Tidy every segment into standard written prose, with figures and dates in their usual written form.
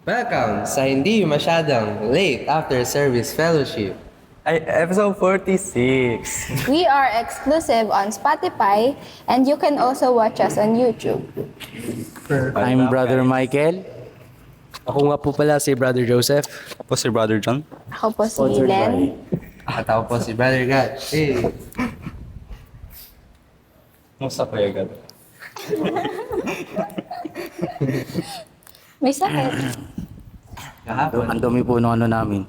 Welcome sa Hindi Masyadong Late After Service Fellowship. Ay, episode 46. We are exclusive on Spotify and you can also watch us on YouTube. I'm Brother Michael. Ako nga po pala si Brother Joseph. Ako si Brother John. Ako po si Len. At ako po si Brother God. Hey. Musta Kuya God? May sakit. Kahapon. Ang dumi po ng ano namin.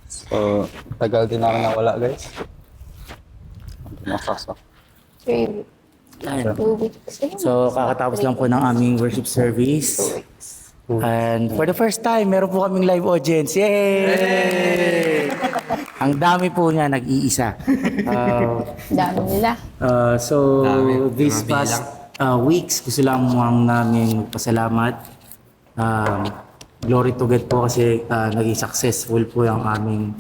So, tagal din ako nawala guys. Nakasa. 3 2 weeks. So, kakatapos lang po ng aming worship service. And for the first time, meron po kaming live audience. Yay! Ang dami po niya, nag-iisa. Dami nila. So, Dami. this Mga past weeks, gusto lang namin magpasalamat. Glory to God po kasi naging successful po yung aming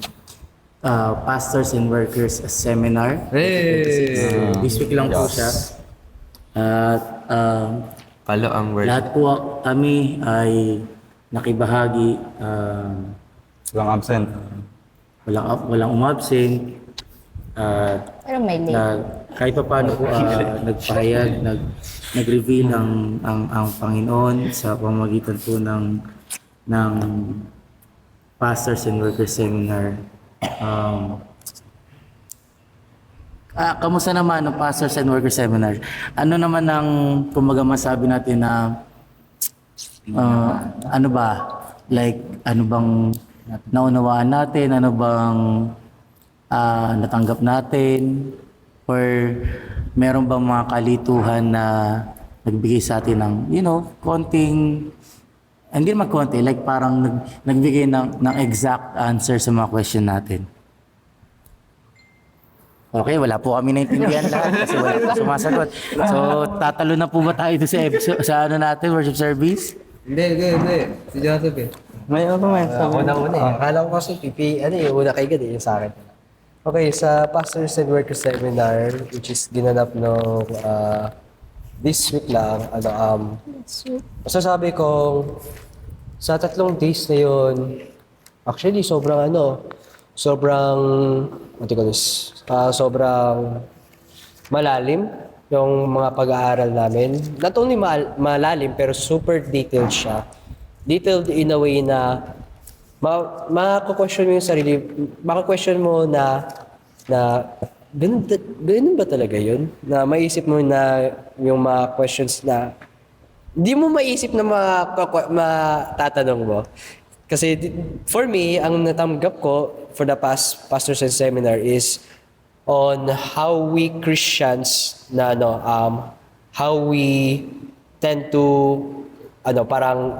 Pastors and Workers Seminar. Hey. This week lang po siya. At Palo ang word. lahat po kami ay nakibahagi. Walang absent. Walang umabsent. Pero may late. Na kahit pa paano po nagpahayag, nag-reveal ang Panginoon sa pamamagitan po ng Pastors and Workers Seminar. Kamusta naman ang Pastors and Workers Seminar? Ano naman ang kumbaga masabi natin na ano ba? Like, ano bang naunawaan natin? Ano bang natanggap natin? Or meron bang mga kalituhan na nagbigay sa atin ng, konting, hindi naman konti, like parang nagbigay ng exact answer sa mga question natin. Okay, wala po kami naintindihan lahat kasi wala po sumasagot. So, tatalo na po ba tayo doon sa episode, sa ano natin, worship service? Hindi. Si Joseph eh. May ano ba may Una eh. Akala ko kasi una kay God yung sa akin. Okay, sa Pastors and Workers Seminar, which is ginanap no this week lang, masasabi kong sa 3 days na yun, actually sobrang malalim yung mga pag-aaral namin. Not only malalim, pero super detailed siya. Detailed in a way na maka-question mo yung sarili, maka-question mo na ganun ba talaga yun? Na maisip mo na yung mga questions na hindi mo maisip na matatanong mo. Kasi for me, ang natanggap ko for the past Pastors and Seminar is on how we Christians how we tend to parang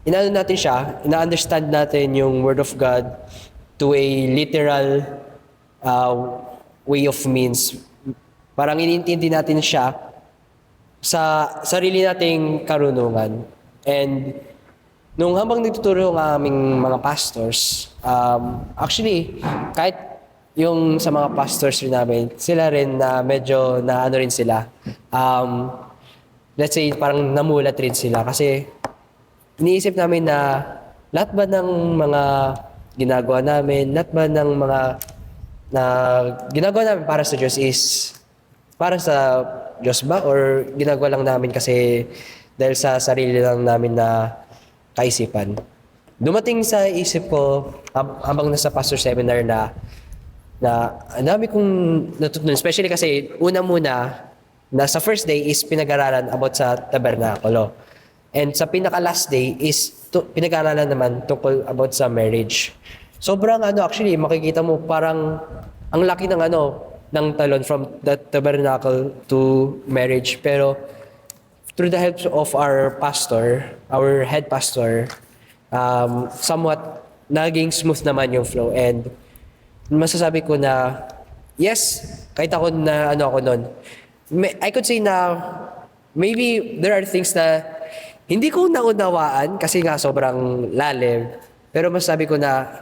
ina-understand natin yung Word of God to a literal way of means. Parang iniintindi natin siya sa sarili nating karunungan. And nung habang nagtuturo ng aming mga pastors, actually, kahit yung sa mga pastors rin namin, sila rin na medyo rin sila. Let's say, parang namulat rin sila. Kasi iniisip namin na lahat ba ng mga ginagawa namin, lahat ba ng mga na ginagawa namin para sa Diyos is para sa Diyos ba? Or ginagawa lang namin kasi dahil sa sarili lang namin na kaisipan. Dumating sa isip ko habang nasa pastor seminar na ang dami kong natutunan, especially kasi muna na sa first day is pinag-aralan about sa tabernakulo. And sa pinaka-last day is pinag-aralan naman tungkol about sa marriage. Sobrang actually makikita mo parang ang laki ng ng talon from the tabernacle to marriage. Pero through the help of our pastor, our head pastor, somewhat naging smooth naman yung flow. And masasabi ko na, yes, kahit ako na ako nun, I could say na maybe there are things na hindi ko naunawaan kasi nga sobrang lalim. Pero masasabi ko na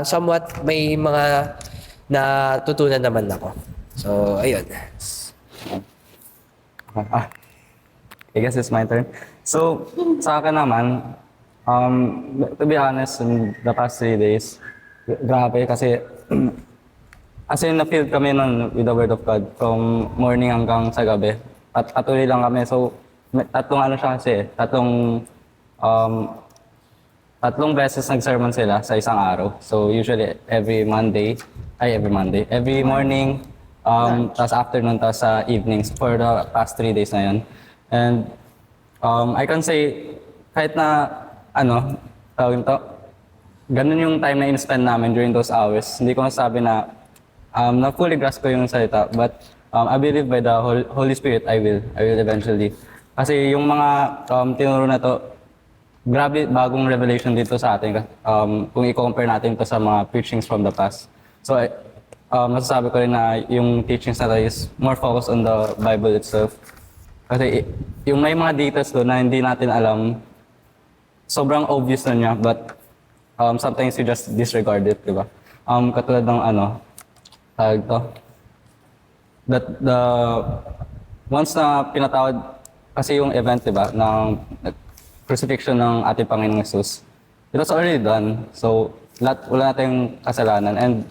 somewhat may mga natutunan naman ako. So, ayun. I guess it's my turn. So, sa akin naman, to be honest, in the past 3 days, grabe kasi as in na-filled kami nun with the Word of God from morning hanggang sa gabi. At patuloy lang kami. So, tatlong ano siya kasi, tatlong beses nag-sermon sila sa isang araw. So, usually every morning, tapos afternoon, tapos sa evenings for the past 3 days na yun. And I can say, kahit na, tawag ito, ganun yung time na in-spend namin during those hours. Hindi ko masabi na fully grasp ko yung salita, but I believe by the Holy Spirit, I will eventually. Kasi yung mga tinuro na to, grabe bagong revelation dito sa atin kung i-compare natin to sa mga preachings from the past. So, masasabi ko rin na yung teachings na to is more focused on the Bible itself. Kasi yung may mga details doon na hindi natin alam, sobrang obvious na niya, but sometimes you just disregard it, di ba? Katulad ng once na pinatawad kasi yung event, di ba, ng crucifixion ng ating Panginoong Jesus, it was already done. So, wala nating kasalanan. And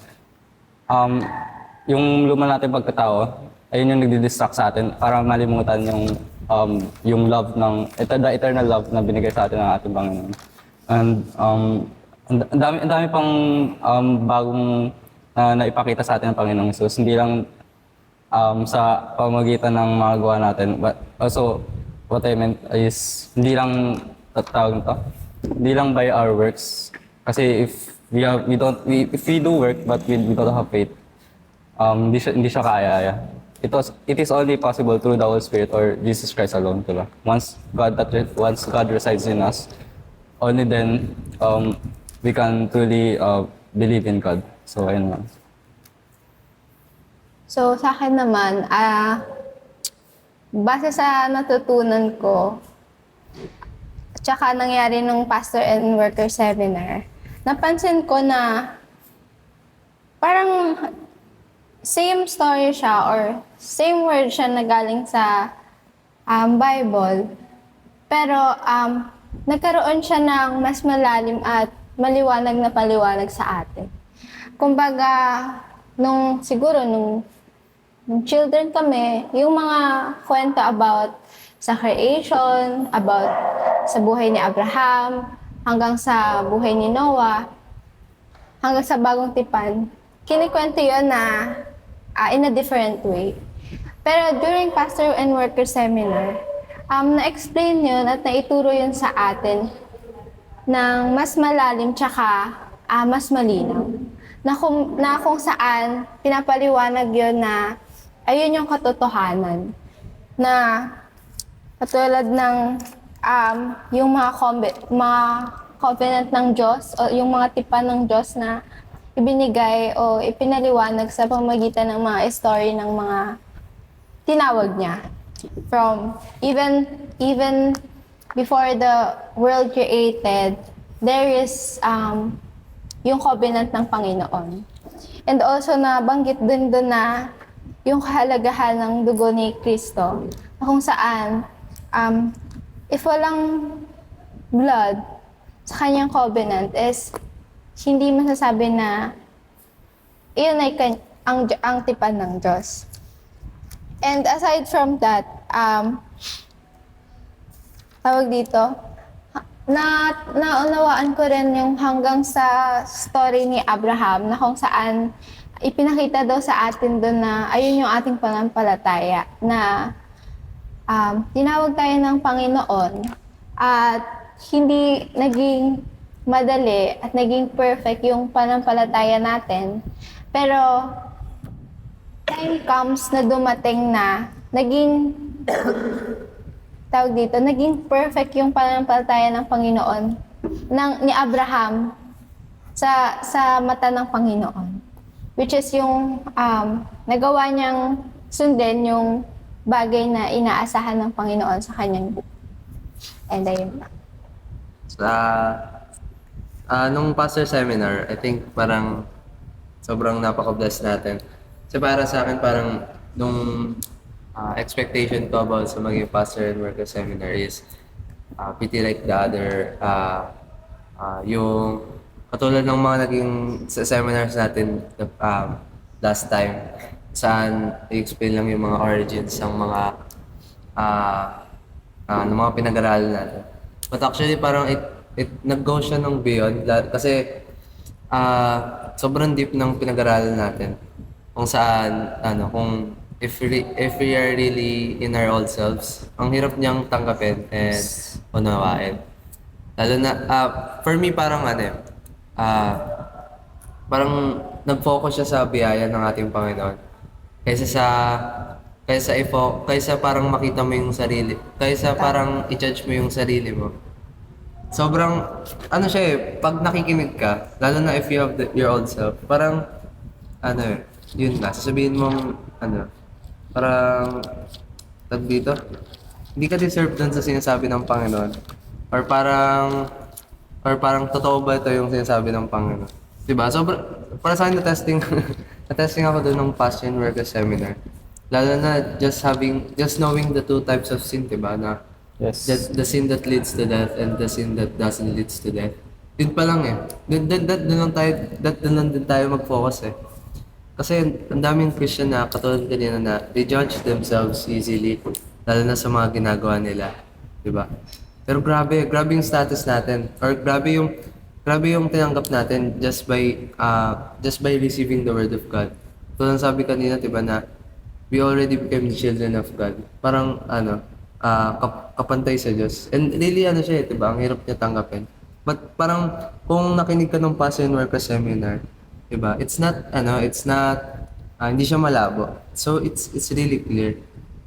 yung luma natin pagkatao, ayun yung nagdi-distract sa atin para malimutan yung love the eternal love na binigay sa atin ng ating Panginoon. And ang dami pang bagong naipakita sa atin ng Panginoong Jesus. Hindi lang sa pamamagitan ng mga gawa natin, but also what I meant is hindi lang by our works. Kasi if we do work but we don't have faith, hindi siya kaya. It is only possible through the Holy Spirit or Jesus Christ alone, diba? Once God resides in us, only then we can truly believe in God. So ayun lang. So, sa akin naman, base sa natutunan ko, tsaka nangyari nung Pastor and Worker Seminar, napansin ko na parang same story siya or same word siya na galing sa Bible, pero nagkaroon siya ng mas malalim at maliwanag na paliwanag sa atin. Kumbaga, nung children kami, yung mga kwento about sa creation, about sa buhay ni Abraham, hanggang sa buhay ni Noah, hanggang sa bagong tipan, kinikwento yun na in a different way. Pero during Pastor and Worker Seminar, na-explain yun at naituro yun sa atin ng mas malalim tsaka mas malinaw. Na kung saan pinapaliwanag yun na ayun yung katotohanan. Na katulad ng yung mga covenant ng Diyos o yung mga tipan ng Diyos na ibinigay o ipinaliwanag sa pamamagitan ng mga story ng mga tinawag niya. From even before the world created, there is yung covenant ng Panginoon. And also nabanggit din doon na yung kahalagahan ng dugo ni Kristo, na kung saan if walang blood sa kanyang covenant is hindi masasabi na iyon ay ang tipan ng Diyos. And aside from that, tawag dito, naunawaan ko rin yung hanggang sa story ni Abraham na kung saan ipinakita daw sa atin doon na ayun yung ating pananampalataya na tinawag tayo ng Panginoon at hindi naging madali at naging perfect yung pananampalataya natin. Pero time comes na dumating na naging naging perfect yung pananampalataya ng Panginoon ni Abraham sa mata ng Panginoon. Which is yung nagawa niyang sundin yung bagay na inaasahan ng Panginoon sa kanyang buhay. And ayun lang. Nung pastor seminar, I think parang sobrang napaka-bless natin. So para sa akin, parang nung expectation ko about sa maging pastor and worker seminar is pretty like the other. Yung katulad ng mga naging sa seminars natin last time, saan i-explain lang yung mga origins ng mga ng mga pinag-aralan natin. But actually parang it nag-go siya ng beyond kasi sobrang deep ng pinag-aralan natin. Kung saan kung if we are really in our old selves, ang hirap niyang tanggapin and unawain. Lalo na for me parang parang nag-focus siya sa biyaya ng ating Panginoon kaysa parang makita mo yung sarili, kaysa parang i-judge mo yung sarili mo. Sobrang siya pag nakikinig ka, lalo na if you have your old self, parang yun na, sasabihin mong parang tag dito, hindi ka deserve dun sa sinasabi ng Panginoon. Or parang totoo ba ito yung sinasabi ng Panginoon? Diba? So, para sa akin na-testing ako doon ng Passion Workers Seminar. Lalo na just knowing the two types of sin, diba? Na Yes. the sin that leads to death and the sin that doesn't leads to death. Yun pa lang doon lang din tayo mag-focus Kasi ang daming Christian na katulad kanina na they judge themselves easily, lalo na sa mga ginagawa nila, 'di ba? Pero grabe yung status natin, or grabe yung tinanggap natin just by receiving the word of God. Tulad ng sabi kanina, 'di ba, na we already became the children of God. Parang kapantay sa Diyos. And really siya 'di ba? Ang hirap niya tanggapin. But parang kung nakinig ka ng Passion Workers Seminar, diba? It's not hindi siya malabo. So it's really clear,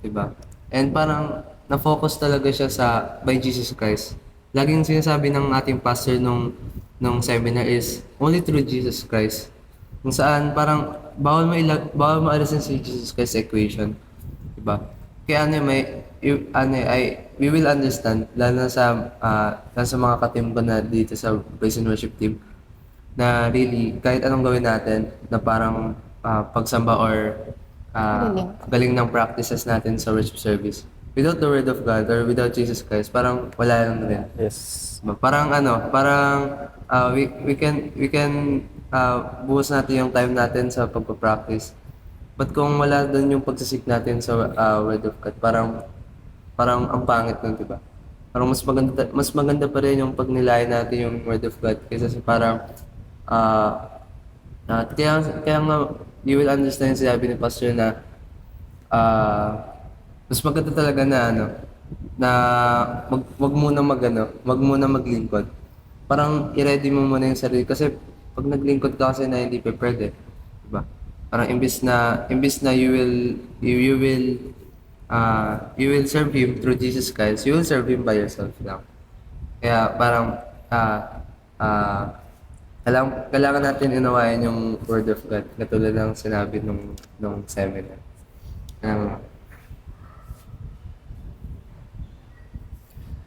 diba? And parang na-focus talaga siya by Jesus Christ. Laging sinasabi ng ating pastor nung seminar is only through Jesus Christ. Kung saan parang bawal mo alisin si Jesus Christ equation, diba? Kaya we will understand, lalo na sa mga katim ko na dito sa praise and worship team, na really, kahit anong gawin natin, na parang pagsamba or galing ng practices natin sa worship service, without the Word of God or without Jesus Christ, parang wala lang rin. Yes. Parang we can buhos natin yung time natin sa pagpa-practice. But kung wala doon yung pagsisik natin sa Word of God, parang ang pangit nun, diba? Parang mas maganda pa rin yung pagnilayan natin yung Word of God kaysa sa parang kaya nga you will understand sinabi ni Pastor na mas maganda talaga na wag muna maglingkod. Parang i-ready mo muna yung sarili kasi pag naglingkod ka kasi na hindi prepared diba? Parang imbis na you will serve Him through Jesus Christ, you will serve Him by yourself lang. Kaya parang kailangan natin unawain yung Word of God, katulad ng sinabi nung seminar.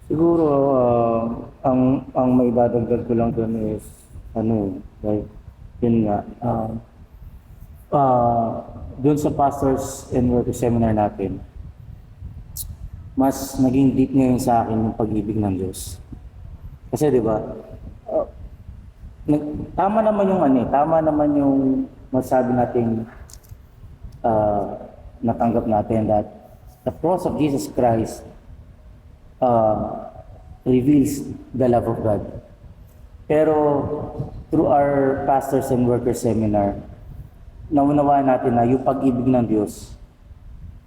Siguro, ang may dadagdag ko lang doon is, like, yun nga, doon sa Pastors and Workers Seminar natin, mas naging deep ngayon sa akin yung pag-ibig ng Diyos. Kasi di ba, tama naman yung masabi natin natanggap natin that the cross of Jesus Christ reveals the love of God. Pero through our Pastors and Workers Seminar, naunawaan natin na yung pag-ibig ng Diyos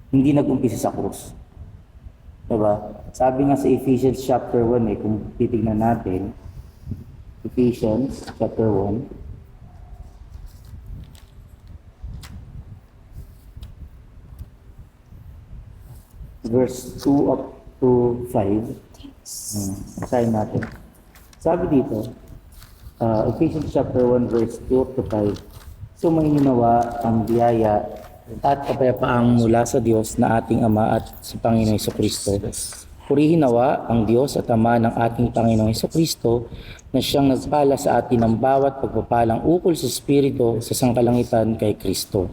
hindi nag-umpisa sa krus. Diba? Sabi nga sa Ephesians chapter 1 kung titignan natin, Ephesians chapter 1, verse 2 up to 5. Basahin natin. Sabi dito, Ephesians chapter 1 verse 2 up to 5. Sumaininawa ang biyaya at kapayapaang mula sa Diyos na ating Ama at sa Panginoong Hesukristo. Purihin nawa ang Diyos at Ama ng ating Panginoong Hesukristo na siyang nagpala sa atin ng bawat pagpapalang ukol sa Espiritu sa sangkalangitan kay Kristo.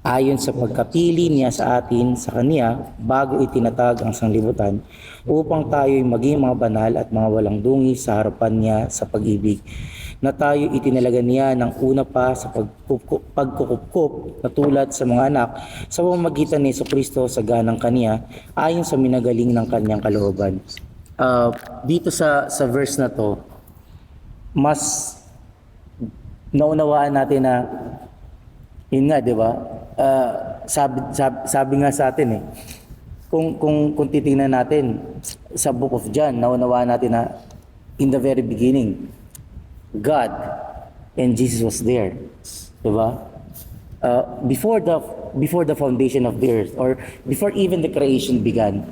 ayon sa pagkapili niya sa atin sa Kanya bago itinatag ang sanglibutan upang tayo'y maging mga banal at mga walang dungi sa harapan niya sa pag-ibig na tayo itinalaga niya ng una pa sa pagkukup na tulad sa mga anak sa pamamagitan ni Jesucristo sa ganang Kanya ayon sa minagaling ng Kanyang kalooban. Dito sa verse na to, mas naunawaan natin na yun nga, di ba? Sabi nga sa atin kung titingnan natin sa Book of John, naunawaan natin na in the very beginning, God and Jesus was there. Di ba? Before the foundation of the earth, or before even the creation began,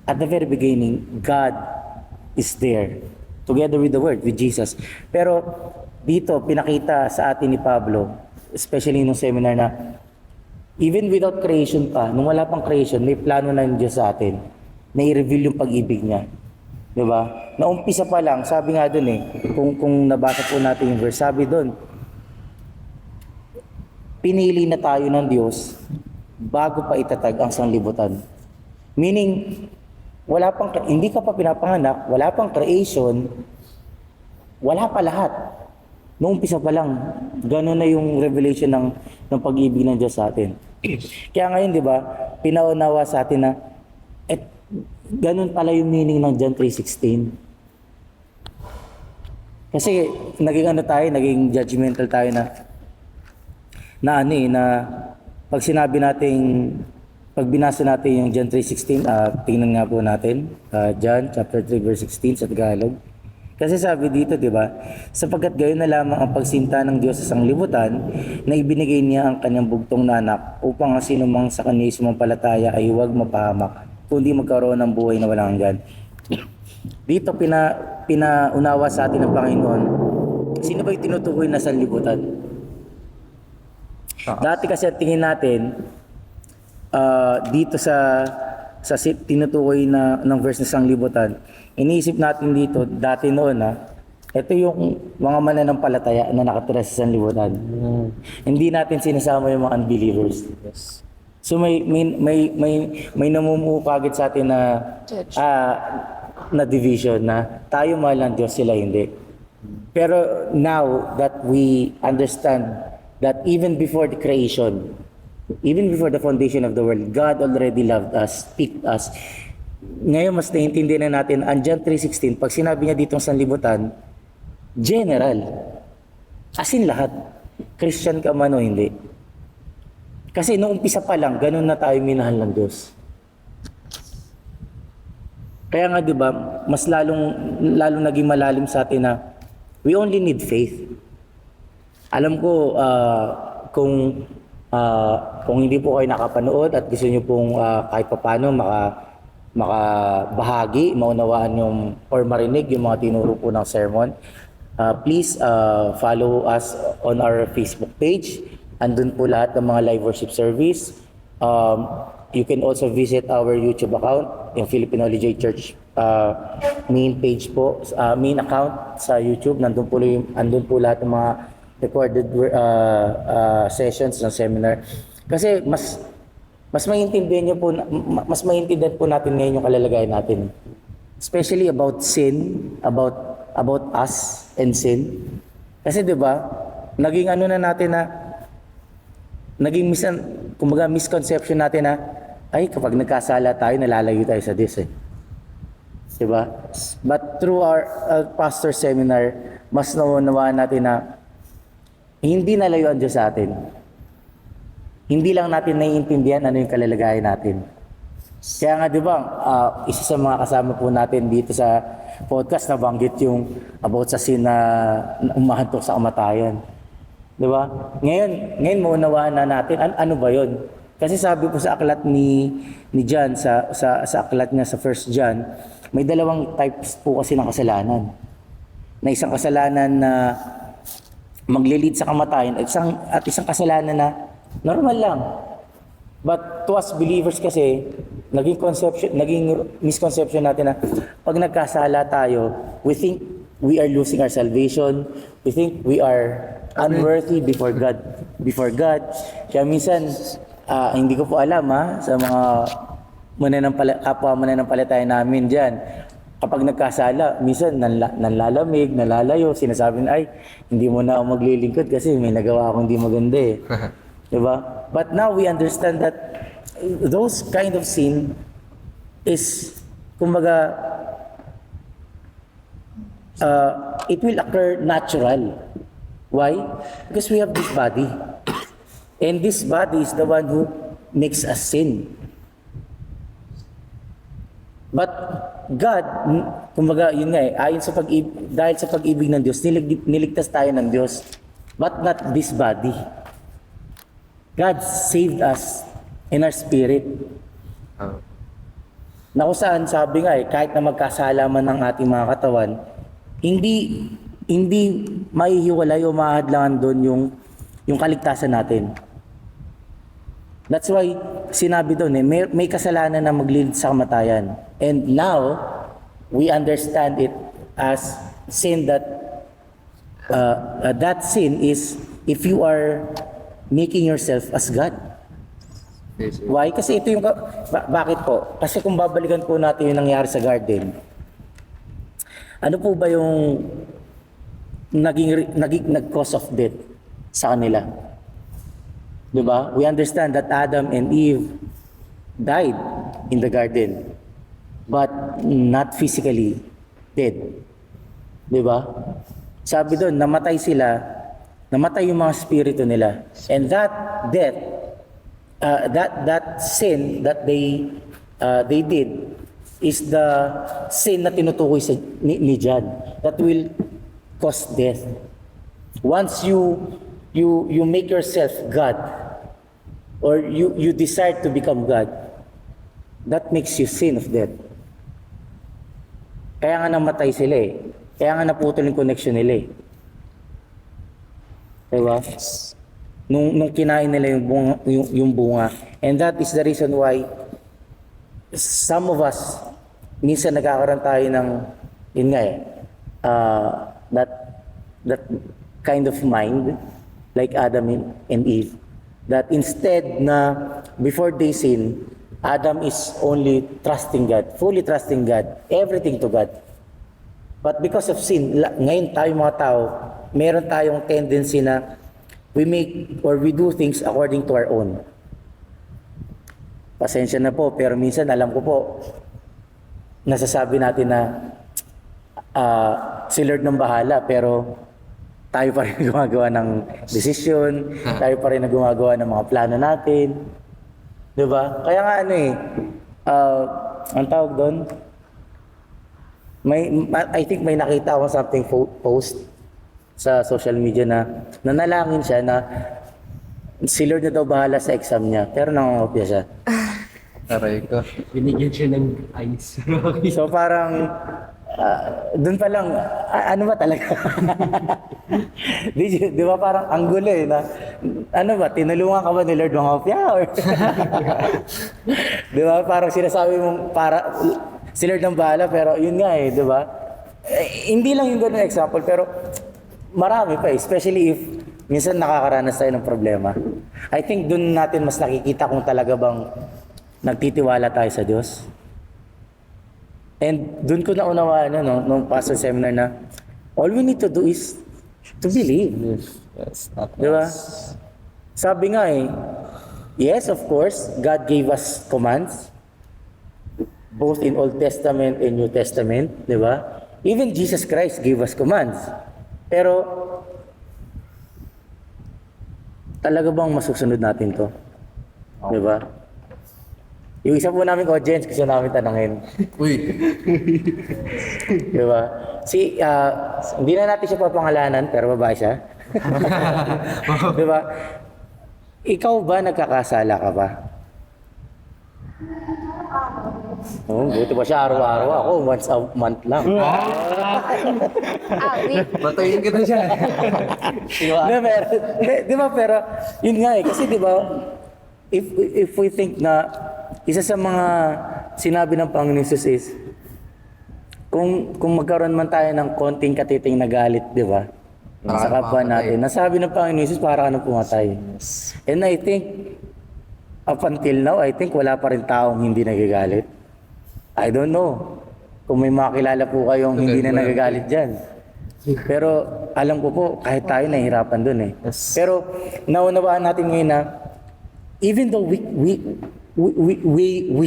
at the very beginning, God is there together with the Word, with Jesus. Pero dito, pinakita sa atin ni Pablo, especially nung seminar, na even without creation pa, nung wala pang creation, may plano na ng Diyos sa atin na i-reveal yung pag-ibig niya. Diba? Naumpisa pa lang, sabi nga dun kung nabasa po natin yung verse, sabi dun, pinili na tayo ng Diyos bago pa itatag ang sanglibutan. Meaning, hindi ka pa pinapanganak, wala pang creation, wala pa lahat. Noong umpisa pa lang, gano'n na yung revelation ng pag-ibig ng Diyos sa atin. Kaya ngayon, di ba, pinaunawa sa atin na gano'n pala yung meaning ng John 3:16. Kasi naging judgmental tayo na pag sinabi pag binasa natin yung John 3:16, tingnan nga po natin, John chapter 3 verse 16 sa Tagalog. Kasi sabi dito, di ba, sapagkat gayon na lamang ang pagsinta ng Diyos sa sanglibutan na ibinigay niya ang kanyang bugtong na anak upang ang sinumang sa kanya sumampalataya ay huwag mapahamak, kundi magkaroon ng buhay na walang hanggan. Dito pinaunawa sa atin ng Panginoon, sino ba yung tinutukoy na sanlibutan? Dati kasi ang tingin natin, dito sa tinutukoy ng verse na sanglibutan, iniisip natin dito, dati noon ito yung mga mananampalataya na nakatira sa sanlibutan. Hindi natin sinasama yung mga unbelievers. So may namumuo kagad sa atin na division na tayo mahal ng Diyos, sila hindi. Pero now that we understand that even before the creation, even before the foundation of the world, God already loved us, picked us. Ngayon, mas naiintindihan na natin, ang John 3:16, pag sinabi niya ditong sanlibutan, general. As in lahat. Christian ka man o hindi. Kasi noong umpisa pa lang, ganun na tayo minahal ng Diyos. Kaya nga, di ba, mas lalong naging malalim sa atin na we only need faith. Alam ko, kung hindi po kayo nakapanood at gusto niyo pong kahit paano makabahagi, maunawaan yung or marinig yung mga tinuro po ng sermon, please follow us on our Facebook page. Andun po lahat ng mga live worship service. You can also visit our YouTube account, yung Filipino Holy Joy Church main page po, main account sa YouTube. Andun po lahat ng mga recorded sessions ng seminar. Kasi mas maintindihan po natin ngayon yung kalalagayan natin. Especially about sin, about us and sin. Kasi 'di ba, naging misconception natin na kapag nagkasala tayo, nalalayo tayo sa Diyos . 'Di ba? But through our pastor seminar, mas naunawaan natin na hindi nalayo ang Diyos sa atin. Hindi lang natin naiintindihan ano yung kalalagayan natin. Kaya nga, di ba, isa sa mga kasama po natin dito sa podcast, nabanggit yung about sa sin na umahantok sa kamatayan. Di ba? Ngayon maunawaan na natin, ano ba yon? Kasi sabi po sa aklat ni John, sa aklat niya sa 1 John, may dalawang types po kasi ng kasalanan. Na isang kasalanan na maglilid sa kamatayan at isang kasalanan na normal lang. But to us believers kasi, naging misconception natin na pag nagkasala tayo, we think we are losing our salvation. We think we are unworthy before God. Kaya minsan, hindi ko po alam sa mga kapwa mananampalataya namin dyan. Kapag nagkasala, minsan nanlalamig, nalalayo, sinasabi na, ay, hindi mo na ako maglilingkod kasi may nagawa akong hindi maganda eh. Diba? But now we understand that those kind of sin is, kumbaga, it will occur natural. Why? Because we have this body. And this body is the one who makes us sin. But God, kumbaga yun nga ayon sa dahil sa pag-ibig ng Diyos, niligtas tayo ng Diyos. But not this body. God saved us in our spirit. Na kung saan sabi nga kahit na magkasala man ng ating mga katawan, hindi maihiwalay o mahadlangan doon yung kaligtasan natin. That's why sinabi doon may kasalanan na maglilid sa kamatayan. And now we understand it as sin that that sin is if you are making yourself as God. Why? Kasi ito yung bakit po? Kasi kung babalikan po natin yung nangyari sa garden, ano po ba yung nag-cause of death sa kanila? Diba? We understand that Adam and Eve died in the garden, but not physically dead. Diba? Sabi doon, namatay sila, namatay yung mga spirito nila. And that death, that sin that they did is the sin na tinutukoy ni John that will cause death. Once you make yourself God, or you decide to become God, that makes you sin of death. Kaya nga namatay sila Kaya nga naputol yung connection nila Diba? Nung kinain nila yung bunga. And that is the reason why some of us, minsan nagkakaroon tayo ng, yun nga that kind of mind, like Adam and Eve, that instead na before they sin, Adam is only trusting God, fully trusting God, everything to God. But because of sin, ngayon tayo mga tao, meron tayong tendency na we make or we do things according to our own. Pasensya na po, pero minsan alam ko po, nasasabi natin na si Lord nang bahala, pero tayo pa rin gumagawa ng desisyon, tayo pa rin gumagawa ng mga plano natin. Diba? Kaya nga ang tawag doon, I think may nakita akong something post sa social media na nanalangin siya na si Lord na daw bahala sa exam niya, pero nangangopya siya. Aray ko. Binigyan siya ng ice. So parang, doon pa lang, ano ba talaga? Di ba parang ang gulo na, ano ba, tinulungan ka ba ni Lord mangopya? Or di ba parang sinasabi mong si Lord ang bahala, pero yun nga di ba? Hindi lang yung ganun example, pero marami pa especially if minsan nakakaranas tayo ng problema. I think doon natin mas nakikita kung talaga bang nagtitiwala tayo sa Diyos. And doon ko naunawaan nung pastor seminar na all we need to do is to believe. Yes, not Diba? Sabi nga yes, of course, God gave us commands both in Old Testament and New Testament, diba? Even Jesus Christ gave us commands. Pero talaga bang masusunod natin to? Diba? Yung isa po namin audience, gusto namin tanongin. Uy, Diba? Hindi na natin siya papangalanan, pero babae siya. Diba? Ikaw ba nagkakasala ka ba? Buti pa siya araw-araw. Ako, once a month lang. matayin kita siya. Di ba? Pero, yun nga kasi di ba, if we think na isa sa mga sinabi ng Panginoon Jesus is, kung magkaroon man tayo ng konting katiting na galit, di ba? Sa kapwa natin. Nasabi ng Panginoon Jesus, para ka na pumatay. And I think, up until now, I think wala pa rin taong hindi nagagalit. I don't know kung may makilala po kayong hindi na nagagalit dyan. Pero alam ko po, kahit tayo nahihirapan dun eh. Yes. Pero naunawaan natin ngayon na even though we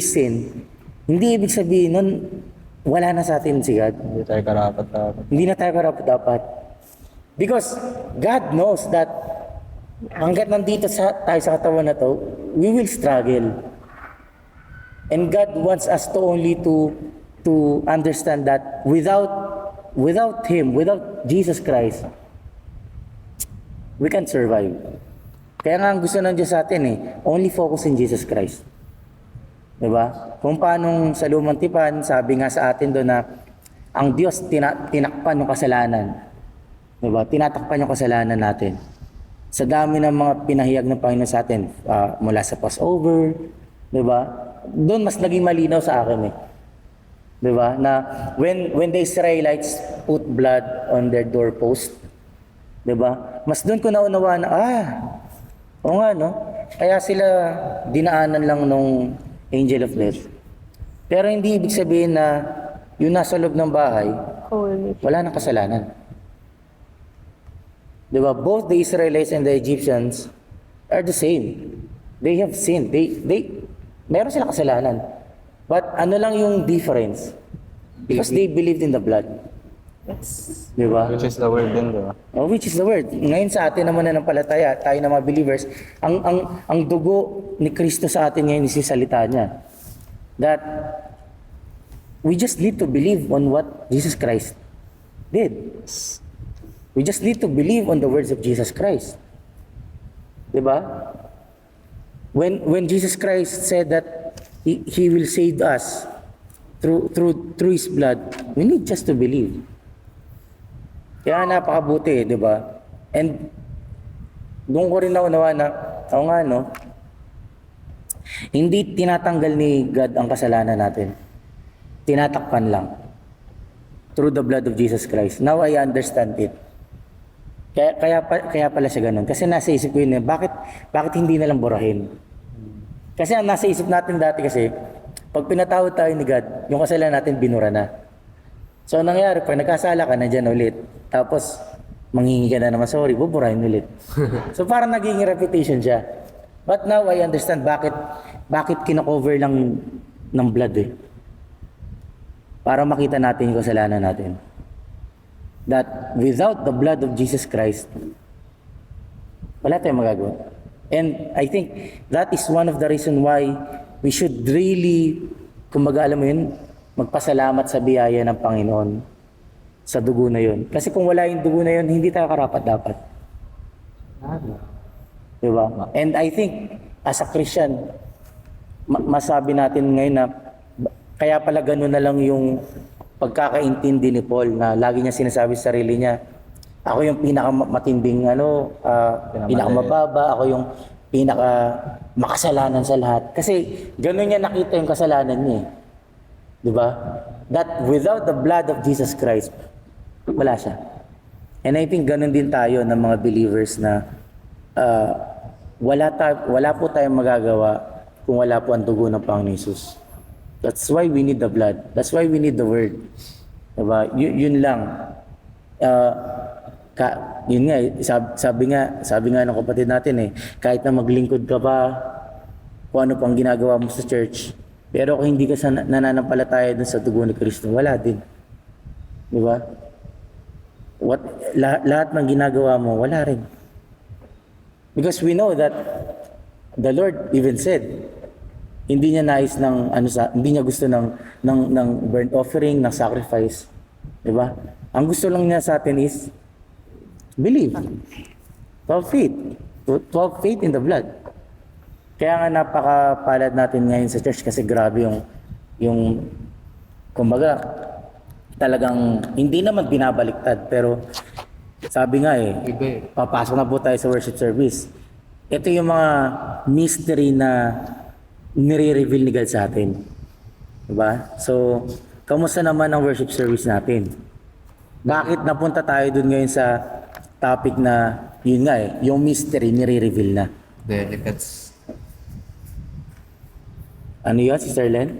sin, hindi ibig sabihin nun, wala na sa atin si God. Hindi tayo karapat-dapat. Hindi na tayo karapat-dapat. Because God knows that hanggat nandito tayo sa katawan na to, we will struggle. And God wants us to only to understand that without Him, without Jesus Christ, we can't survive. Kaya nga ang gusto ng Diyos sa atin only focus in Jesus Christ. Diba? Kung paanong sa lumang tipan, sabi nga sa atin doon na ang Diyos tinakpan yung kasalanan. Diba? Tinatakpan yung kasalanan natin. Sa dami ng mga pinahiyag ng Panginoon sa atin, mula sa Passover, diba? Doon mas naging malinaw sa akin Diba? Na when the Israelites put blood on their doorpost, diba? Mas doon ko naunawaan na, oo nga, no? Kaya sila dinaanan lang nung angel of death. Pero hindi ibig sabihin na yung nasa loob ng bahay, wala nang kasalanan. Diba? Both the Israelites and the Egyptians are the same. They have sinned. Meron silang kasalanan. But ano lang yung difference? Because they believed in the blood. Yes. Diba? Which is the word din, di ba? Oh, which is the word. Ngayon sa atin naman na palataya, tayo na mga believers, ang dugo ni Kristo sa atin ngayon is yung salita niya. That we just need to believe on what Jesus Christ did. We just need to believe on the words of Jesus Christ. Diba? When Jesus Christ said that He will save us through His blood, we need just to believe. Kaya napakabuti, di ba? And doon ko rin naunawa na, oo nga, no? Hindi tinatanggal ni God ang kasalanan natin. Tinatakpan lang. Through the blood of Jesus Christ. Now I understand it. Kaya pala siya ganun. Kasi nasa isip ko yun, bakit hindi na lang burahin? Kasi ang nasa isip natin dati kasi, pag pinatawad tayo ni God, yung kasalanan natin binura na. So, ang nangyari, pag nagkasala ka, nandyan ulit. Tapos, manghingi ka na naman, sorry, buburahin ulit. So, parang naging repetition siya. But now, I understand bakit kinakover lang ng blood Para makita natin yung kasalanan natin. That without the blood of Jesus Christ, wala tayong magagawa. And I think that is one of the reason why we should really, kumbaga alam mo yun, magpasalamat sa biyaya ng Panginoon sa dugo na yun. Kasi kung wala yung dugo na yun, hindi tayo karapat-dapat. Diba? And I think, as a Christian, masabi natin ngayon na kaya pala gano'n na lang yung pagkakaintindi ni Paul na lagi niya sinasabi sa sarili niya, ako yung pinakamatinding pinakamababa, ako yung makasalanan sa lahat. Kasi gano'n niya nakita yung kasalanan niya. Diba? That without the blood of Jesus Christ, wala siya. And I think gano'n din tayo ng mga believers na wala po tayong magagawa kung wala po ang dugo ng Panginoon Jesus. That's why we need the blood. That's why we need the word. Diba? Yun lang. Yun nga, sabi nga ng kapatid natin kahit na maglingkod ka pa, kung ano pang ginagawa mo sa church, pero kung hindi ka nananampalataya dun sa dugo ni Kristo, wala din. Di ba? Lahat ng ginagawa mo, wala rin. Because we know that the Lord even said, hindi niya nais hindi niya gusto ng burnt offering, ng sacrifice. Di ba? Ang gusto lang niya sa atin is believe. 12 faith. 12 faith in the blood. Kaya nga napakapalad natin ngayon sa church kasi grabe yung kumbaga talagang hindi naman binabaliktad pero sabi nga papasok na po tayo sa worship service. Ito yung mga mystery na nire-reveal ni God sa atin. Diba? So, kamusta naman ang worship service natin? Bakit napunta tayo dun ngayon sa topic na yun nga yung mystery nire-reveal na? Delicate. Ano yun, Sister Len?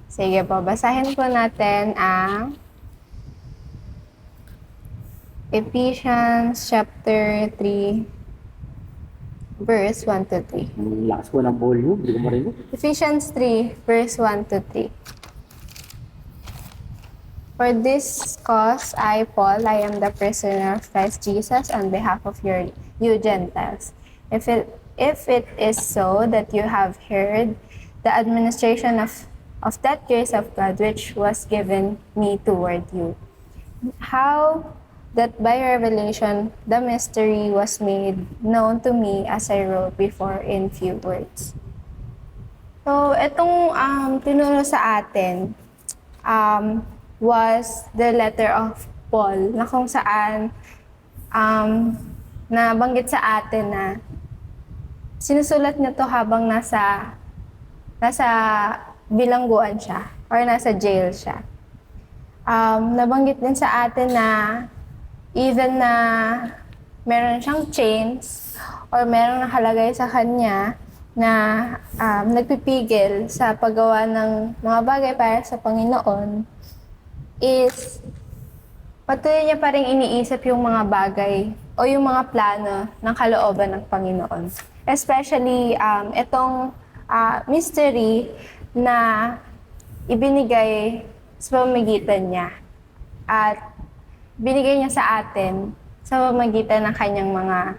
Sige po, basahin po natin ang Ephesians chapter 3, verse 1 to 3. Ang lakas ko ng volume, hindi ko marinig. Ephesians 3, verse 1 to 3. For this cause, I, Paul, I am the prisoner of Christ Jesus on behalf of you Gentiles. If it is so that you have heard the administration of that grace of God which was given me toward you, how that by revelation the mystery was made known to me as I wrote before in few words. So, itong tinuro sa atin was the letter of Paul na kung saan nabanggit sa atin na sinusulat niya to habang nasa bilangguan siya or nasa jail siya. Nabanggit din sa atin na even na meron siyang chains or meron nakalagay sa kanya na nagpipigil sa paggawa ng mga bagay para sa Panginoon, is patuloy niya pa rin iniisip yung mga bagay o yung mga plano ng kalooban ng Panginoon. Especially itong mystery na ibinigay sa pamamagitan niya at binigay niya sa atin sa pamamagitan ng kanyang mga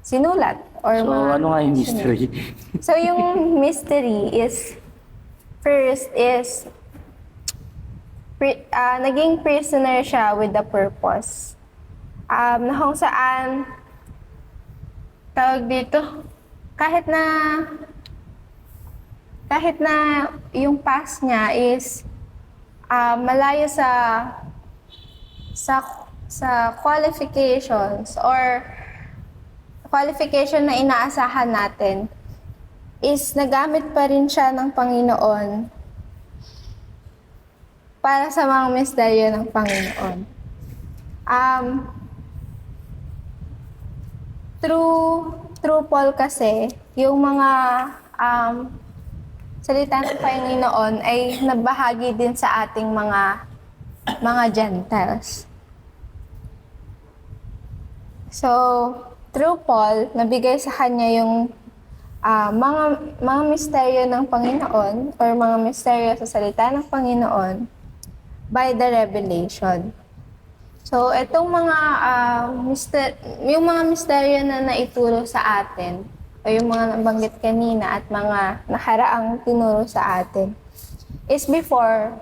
sinulat or So, mga ano nga yung mystery? So, yung mystery is, first is, naging prisoner siya with the purpose. Na kung saan, tawag dito, kahit na yung past niya is malayo sa qualifications or qualification na inaasahan natin, is nagamit pa rin siya ng Panginoon para sa mga misteryo ng Panginoon. Through Paul kasi, yung mga salita ng Panginoon ay nabahagi din sa ating mga Gentiles. So, through Paul, nabigay sa kanya yung mga misteryo ng Panginoon or mga misteryo sa salita ng Panginoon by the revelation. So, itong yung mga misteryo na naituro sa atin o yung mga nabanggit kanina at mga nakaraang tinuro sa atin is before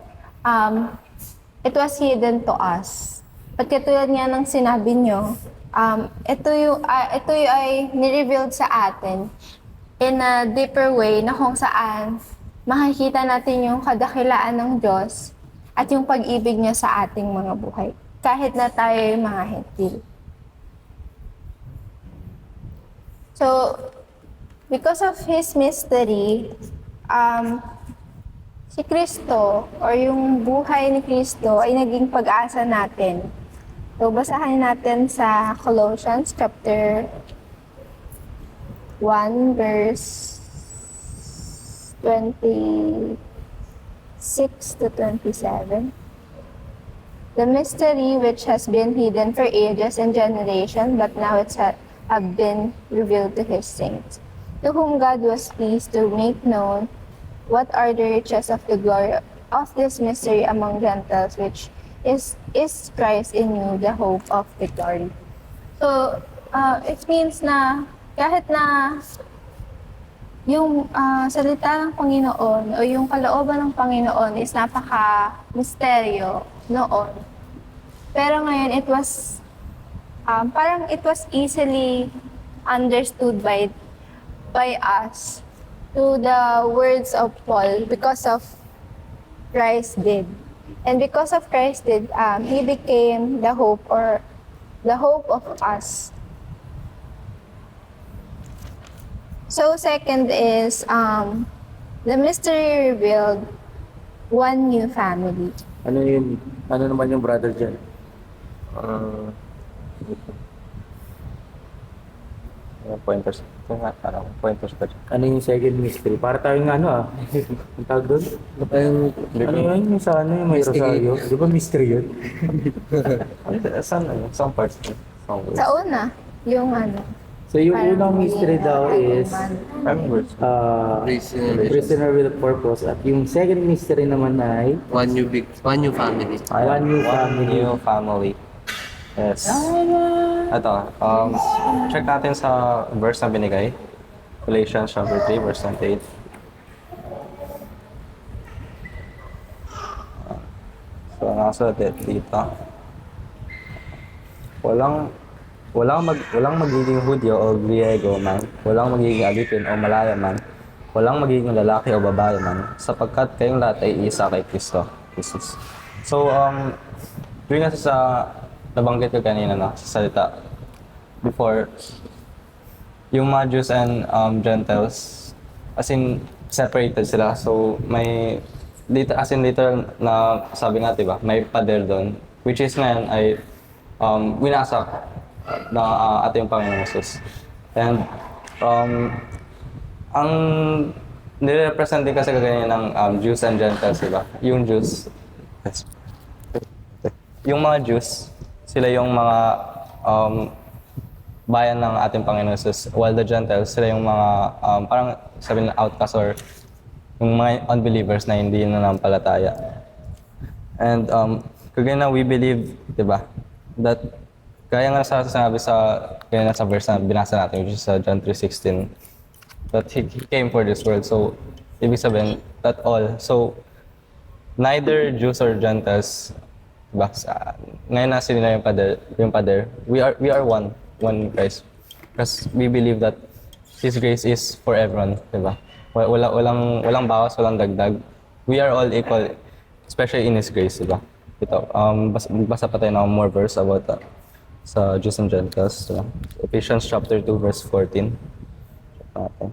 it was hidden to us. At katulad nga ng sinabi nyo, ito ay ni-revealed sa atin in a deeper way na kung saan makikita natin yung kadakilaan ng Diyos at yung pag-ibig niya sa ating mga buhay, kahit na tayo ay mga hentil. So, because of His mystery, si Kristo or yung buhay ni Kristo ay naging pag-asa natin. So, basahin natin sa Colossians chapter 1 verse 26 to 27. The mystery which has been hidden for ages and generations, but now it have been revealed to His saints, to whom God was pleased to make known what are the riches of the glory of this mystery among Gentiles, which is Christ in you, the hope of the glory. So, it means na kahit na yung salita ng Panginoon o yung kalooban ng Panginoon is napaka-misteryo noon. Pero ngayon, it was, parang it was easily understood by us to the words of Paul because of Christ did. And because of Christ did, He became the hope of us. So second is, the mystery revealed one new family. Ano yun? Ano naman yung brother dyan? Yung pointers. Ito nga, parang pointers pa dyan. Ano yung second mystery? Para tayong ang tawag doon? Ano yun? Yung sa ano yung may rosaryo? Di ba mystery yun? Saan, some parts. Some words. Sa una, yung ano. So yung parang unang mystery daw is Parang words. prisoner with a purpose. At yung second mystery naman ay One new family. One New Family. New family. Yes. Ito, check natin sa verse na binigay. Galatians chapter 3, verse 28. So, nasa dito. Walang magiging Hudyo o Griego man, walang magiging Alipin o Malaya man, walang magiging lalaki o babae man, sapagkat kayong lahat ay isa kay Kristo. Jesus. So, yun nga sa nabanggit ko kanina sa salita before, yung mga Jews and Gentiles, as in, separated sila. So, may, as in literal na sabi nga, diba, may pader doon, which is ngayon ay winasak ng ating Panginoon Jesus. And ang nire-represent din kasi ganyan ng Jews and Gentiles, diba? Yung Jews, yung mga Jews, sila yung mga bayan ng ating Panginoon Jesus, while the Gentiles, sila yung mga parang sabihin na outcast or yung mga unbelievers na hindi nanampalataya. And kagaya na we believe, diba, that kaya nga sinabi kaya na sa verse na binasa natin, which is sa John 3:16, that he came for this world. So, ibig sabihin, that all. So, neither Jews or Gentiles, diba, ngayon na sila yung pader, we are one Christ. Because we believe that His grace is for everyone, diba? Walang bawas, walang dagdag. We are all equal, especially in His grace, diba? Ito, basa pa tayo ng more verse about sa Jews and Gentiles. Diba? Ephesians chapter 2, verse 14. Check natin.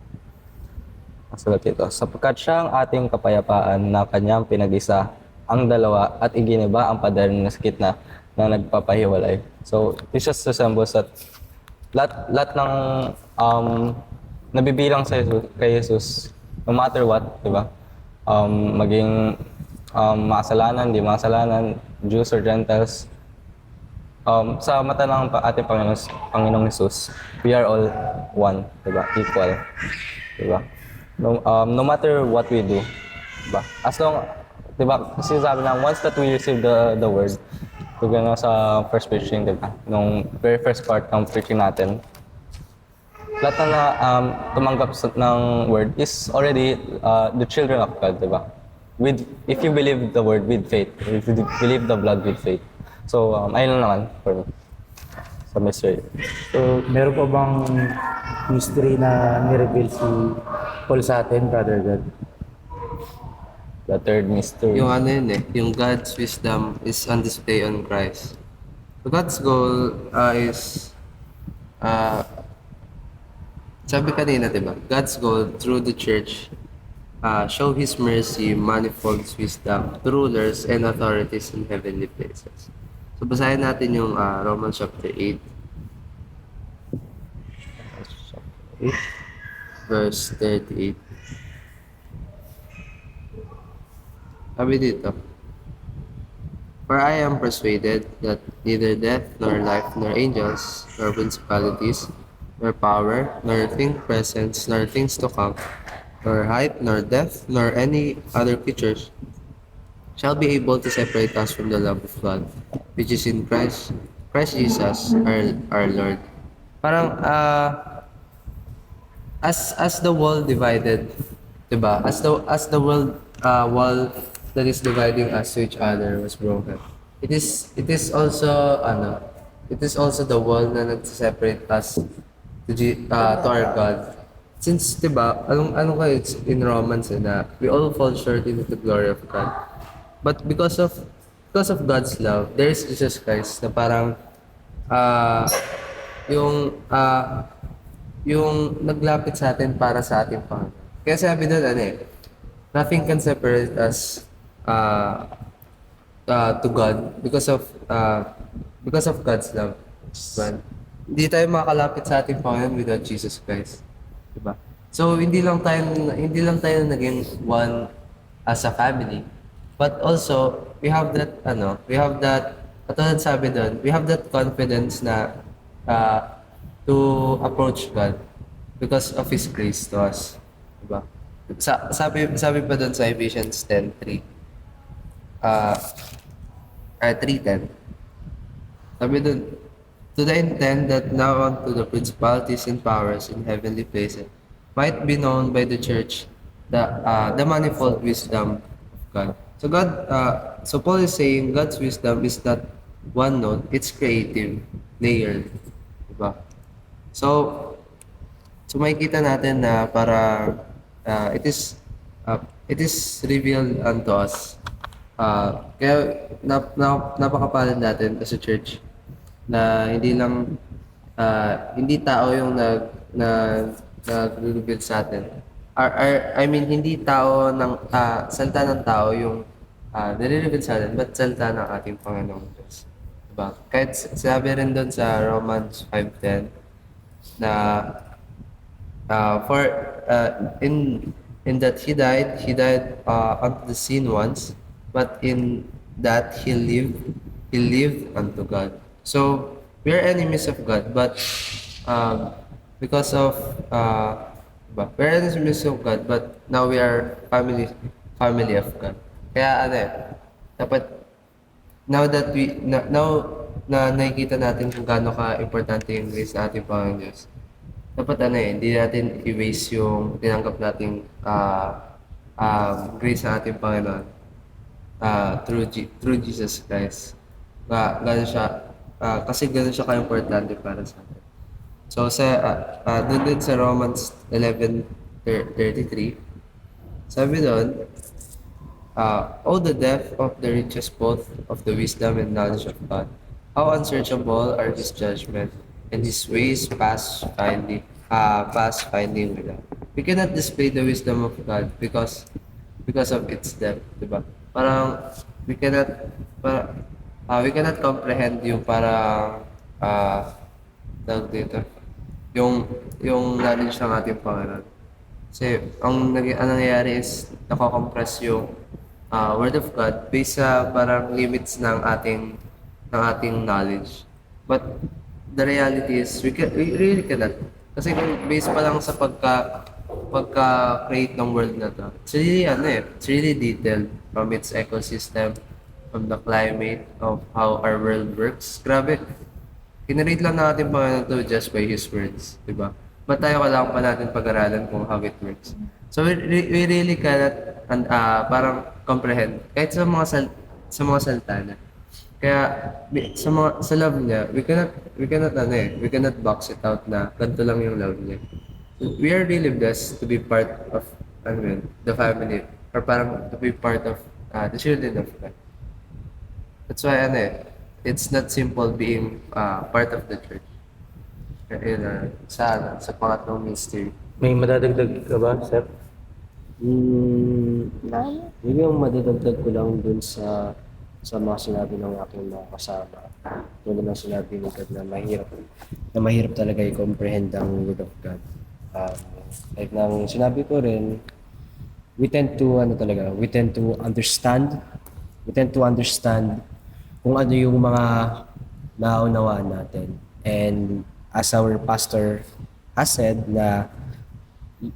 Masulat ito. Sapagkat siya ang ating kapayapaan na kanyang pinag-isa ang dalawa at iginiba ang pader na sakit na nagpapahiwalay. So, this just resembles that lahat ng nabibilang kay Jesus, no matter what, di ba? Maging makasalanan, di makasalanan, Jews or Gentiles, sa mata ng ating Panginoong Jesus, we are all one, di ba? Equal, di ba? No matter what we do, di ba? As long, di ba? Kasi sabi na, once that we receive the word, kung sa first preaching, di ba? Nung very first part ng preaching natin, lahat na tumanggap ng word is already the children of God, di ba? If you believe the word with faith, if you believe the blood with faith. So, ayun lang naman for me. Sa mystery. So, meron pa bang mystery na ni-reveal si Paul sa atin, Brother God? The third mystery. Yung ano yun yung God's wisdom is on display on Christ. So God's goal is, sabi kanina, diba? God's goal through the church, show His mercy, manifold wisdom to rulers and authorities in heavenly places. So basahin natin yung Romans chapter 8, verse 38. Sabi dito, for I am persuaded that neither death, nor life, nor angels, nor principalities, nor power, nor things present, nor things to come, nor height, nor depth, nor any other creatures shall be able to separate us from the love of God, which is in Christ Jesus, our Lord. Parang, as the world divided, diba? As the world wall that is dividing us to each other was broken. It is also the wall na nag-separate us to our God. Since diba, it's in Romans na we all fall short into the glory of God. But because of God's love, there is Jesus Christ na parang yung naglapit sa atin para sa ating Panginoon. Kaya sabi doon, nothing can separate us to God because of God's love. Right? hindi tayo makakalapit sa ating Panginoon without Jesus Christ. Diba? So, hindi lang tayo naging one as a family. But also, katulad sabi doon, we have that confidence na to approach God because of His grace to us. Diba? Sabi pa doon sa Ephesians 10:3, 3:10. Sabi doon, to the intent that now unto the principalities and powers in heavenly places might be known by the church the manifold wisdom of God. So Paul is saying God's wisdom is not one note, it's creative, layered. Diba? So makikita natin na para it is revealed unto us. Kaya napakapalad natin as a church na hindi tao yung nag-reveal sa atin. I mean, hindi tao salita ng tao yung nire-reveal sa atin, but salita ng ating Panginoong Diyos. Diba? Kahit sabi rin doon sa Romans 5:10 na in that he died unto the sin once, but in that he lived unto God. So we are enemies of God, but because of we're enemies of God, but now we are family of God. Kaya dapat now na nakikita natin kung gaano ka importante yung grace na ating Panginoon Diyos. Dapat hindi natin i-waste yung tinanggap nating grace sa ating Panginoon through Jesus Christ. Gano'n siya, kasi gano'n siya ka-importante para sa atin. So doon din sa Romans 11:33, sabi doon, oh, the depth of the riches both of the wisdom and knowledge of God. How unsearchable are His judgment, and His ways past finding without. We cannot display the wisdom of God because of its depth, diba? Parang we cannot comprehend yung tawag dito, yung knowledge ng ating Panginoon. Kasi ang nangyayari is nako-compress yung Word of God based sa parang limits ng ating knowledge. But the reality is we really cannot. Kasi kung based pa lang sa pagka-create ng world na to, it's really detailed from its ecosystem, from the climate, of how our world works. Grabe. Kinarate lang natin pa to just by His words, di ba? Ba't tayo kailangan pa natin pag-aralan kung how it works? So we really cannot parang comprehend kahit sa mga salita na. Kaya sa love niya, we cannot box it out na ganito lang yung love niya. We are really blessed to be part of the family, or parang to be part of the children of God. That's why it's not simple being part of the church. Sa pangatlong mystery. May madadagdag ka ba, Sir? Yun yung madadagdag ko lang dun sa mga sinabi ng aking mga kasama. Tulad ng sinabi ni God na mahirap talaga i-comprehend ang Word of God. Like nang sinabi ko rin, we tend to understand kung ano yung mga naunawaan natin. And as our pastor has said, na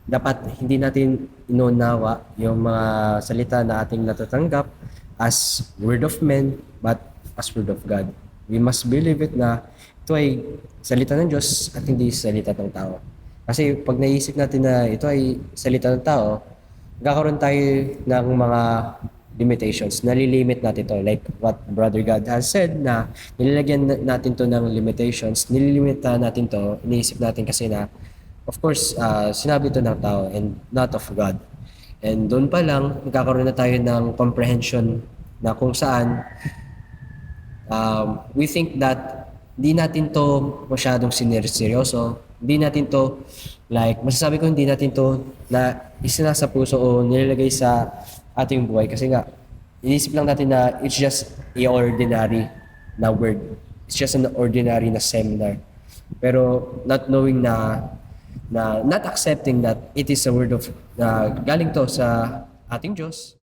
dapat hindi natin inunawa yung mga salita na ating natatanggap as word of men, but as word of God. We must believe it na ito ay salita ng Diyos at hindi salita ng tao. Kasi pag naisip natin na ito ay salita ng tao, magkakaroon tayo ng mga limitations. Nalilimit natin to. Like what Brother God has said, na nilalagyan natin to ng limitations. Nililimita natin to. Iniisip natin kasi na, of course, sinabi to ng tao and not of God. And doon pa lang, magkakaroon na tayo ng comprehension na kung saan we think that hindi natin to masyadong seryoso. Hindi natin to, masasabi ko hindi natin to na isinasa puso o nilalagay sa ating buhay. Kasi nga, inisip lang natin na it's just a ordinary na word. It's just an ordinary na seminar. Pero not knowing not accepting that it is a word of galing to sa ating Diyos.